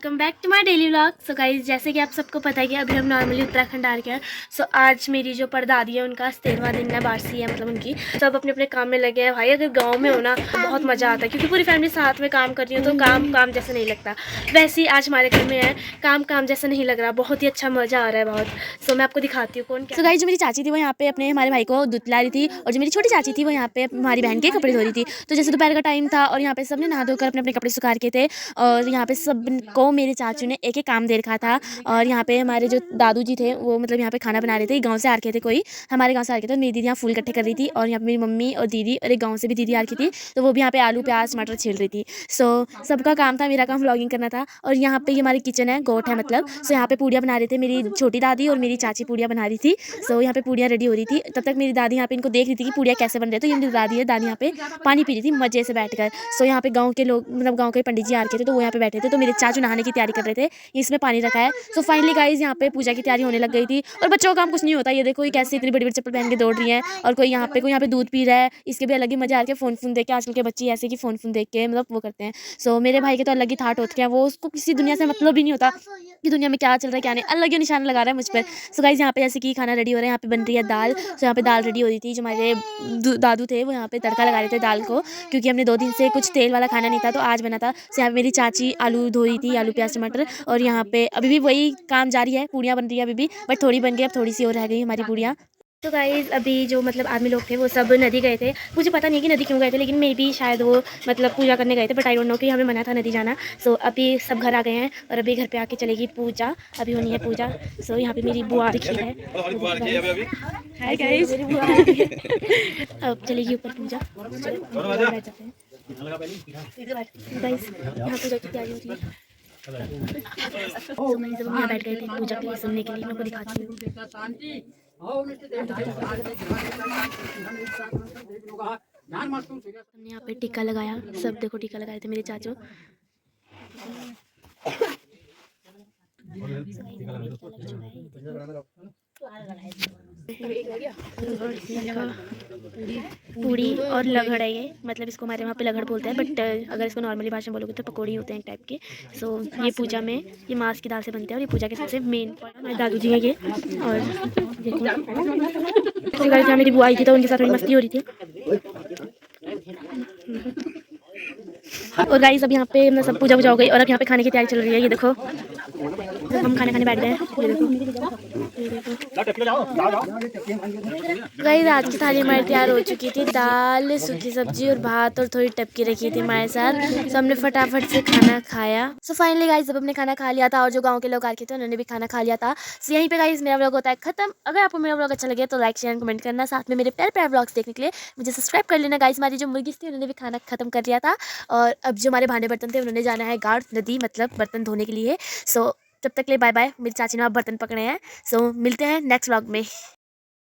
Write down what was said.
Welcome back to my daily vlog. So guys, जैसे कि आप सबको पता है कि अभी हम नॉर्मली उत्तराखंड आ रखे हैं। सो आज मेरी जो परदादी है उनका 13वां दिन है, बारसी है मतलब उनकी। सब अपने अपने काम में लगे हैं। भाई अगर गांव में हो ना तो बहुत मज़ा आता है क्योंकि पूरी फैमिली साथ में काम कर रही हो तो काम काम जैसा नहीं लगता। वैसे ही आज हमारे घर में है, काम काम जैसा नहीं लग रहा, बहुत ही अच्छा मज़ा आ रहा है बहुत। सो मैं आपको दिखाती हूँ कौन क्या। सो गाइस, जो मेरी चाची थी वो यहाँ पे अपने हमारे भाई को दूध पिला रही थी और जो मेरी छोटी चाची थी वो यहाँ पे हमारी बहन के कपड़े धो रही थी। तो जैसे दोपहर का टाइम था और यहाँ पे सबने नहा धोकर अपने अपने कपड़े सुखा के थे और यहाँ पे सबको मेरे चाचू ने एक एक काम दे रखा था। और यहाँ पे हमारे जो दादू जी थे वो मतलब यहाँ पे खाना बना रहे थे। गांव से आ रखे थे, कोई हमारे गांव से आ रखे थे। मेरी दीदी यहाँ फूल इकट्ठे कर रही थी और यहाँ पे मेरी मम्मी और दीदी और एक गांव से भी दीदी आ रखी थी, तो वो भी यहाँ पे आलू प्याज टमाटर छील रही थी। सो सबका काम था, मेरा काम व्लॉगिंग करना था। और यहाँ पे ये हमारी किचन है, गोट है मतलब। सो यहाँ पे पूड़ियाँ बना रहे थे मेरी छोटी दादी और मेरी चाची, पूड़ियाँ बना रही थी। सो यहाँ पे पूड़ियाँ रेडी हो रही थी, तब तक मेरी दादी यहाँ पे इनको देख रही थी कि पूड़ियाँ कैसे बन रही है। तो ये मेरी दादी है, दादी यहाँ पे पानी पी रही थी मजे से बैठकर। सो यहाँ पे गाँव के लोग मतलब गाँव के पंडित जी आ रखे थे तो वो यहाँ पे बैठे थे, तो मेरे चाचू नहाने की तैयारी कर रहे थे। इसमें पानी रखा है। सो फाइनली गाइज यहाँ पे पूजा की तैयारी होने लग गई थी और बच्चों का काम कुछ नहीं होता। ये देखो ये कैसे इतनी बड़ी बड़ी चप्पल पहन के दौड़ रही है और कोई यहाँ पे दूध पी रहा है। इसके भी अलग ही मजा आ रहा है। फोन देख के आजकल के बच्चे ऐसे कि फोन देख के मतलब वो करते हैं। सो मेरे भाई के तो अलग ही थाट होते हैं, वो उसको किसी दुनिया से मतलब ही नहीं होता कि दुनिया में क्या चल रहा है क्या नहीं, अलग ही निशान लगा रहा है मुझ पर। सो गाइज यहाँ पे जैसे कि खाना रेडी हो रहा है, यहाँ पे बन रही है दाल। सो यहाँ पे दाल रेडी हो रही थी। जो हमारे दादू थे वो यहाँ पे तड़का लगा रहे थे दाल को, क्योंकि हमने 2 दिन से कुछ तेल वाला खाना नहीं था तो आज बना था। सो यहाँ पे मेरी चाची आलू धो रही थी, आलू प्याज टमाटर। और यहाँ पे अभी भी वही काम जारी है, पूड़ियाँ बन रही है अभी भी, बट थोड़ी बन गई, अब थोड़ी सी और रह गई हमारी पूड़ियाँ। तो गाइज अभी जो मतलब आदमी लोग थे वो सब नदी गए थे। मुझे पता नहीं कि नदी क्यों गए थे, लेकिन मे बी शायद वो मतलब पूजा करने गए थे, बट आई डोंट नो कि हमें मना था नदी जाना। सो अभी सब घर आ गए हैं और अभी घर पे आके चलेगी पूजा, अभी होनी है पूजा। सो यहाँ पे मेरी बुआ दिखी है। हाय गाइस, मेरी बुआ आ रही है। अब चलेगी ऊपर पूजा। गाइस यहाँ पूजा की तैयारी हो रही है। मैं जब यहाँ बैठ गए थे पूजा के लिए सुनने के लिए, मैं आपको दिखाती हूँ। हमने यहाँ पे टीका लगाया, सब देखो टीका लगाए थे मेरे चाचू। पूड़ी और लगड़ है ये, मतलब इसको हमारे वहाँ पे लगड़ बोलते हैं, बट अगर इसको नॉर्मली भाषा में बोलोगे तो पकौड़ी होते हैं एक टाइप के। सो ये पूजा में ये मांस की दाल से बनते हैं और ये पूजा के सबसे मेन हमारे दादू जी हैं ये। और देखो मेरी बुआ आई थी तो उनके साथ थोड़ी मस्ती हो रही थी। और गाइस अब यहाँ पे मतलब सब पूजा वूजा हो गई और अब यहाँ पे खाने की तैयारी चल रही है। ये देखो हम खाना खाने बैठ गए हैं। ये देखो गाइस आज की थाली हमारी तैयार हो चुकी थी, दाल सूखी सब्जी और भात और थोड़ी टपकी रखी थी हमारे साथ। तो हमने फटाफट से खाना खाया। सो फाइनली गाइस जब हमने खाना खा लिया था और जो गाँव के लोग आके थे उन्होंने भी खाना खा लिया था। सो यहीं पे गाइस मेरा व्लॉग होता है खत्म। अगर आपको मेरा व्लॉग अच्छा लगे तो लाइक शेयर कमेंट करना, साथ में मेरे प्यारे प्यारे व्लॉग्स देखने के लिए मुझे सब्सक्राइब कर लेना। गाइस हमारी जो मुर्गी थी उन्होंने भी खाना खत्म कर लिया था और अब जो हमारे भांडे बर्तन थे उन्होंने जाना है गाड़ नदी मतलब बर्तन धोने के लिए। सो तब तक के लिए बाय बाय। मेरी चाची ने आप बर्तन पकड़े हैं। सो मिलते हैं नेक्स्ट व्लॉग में।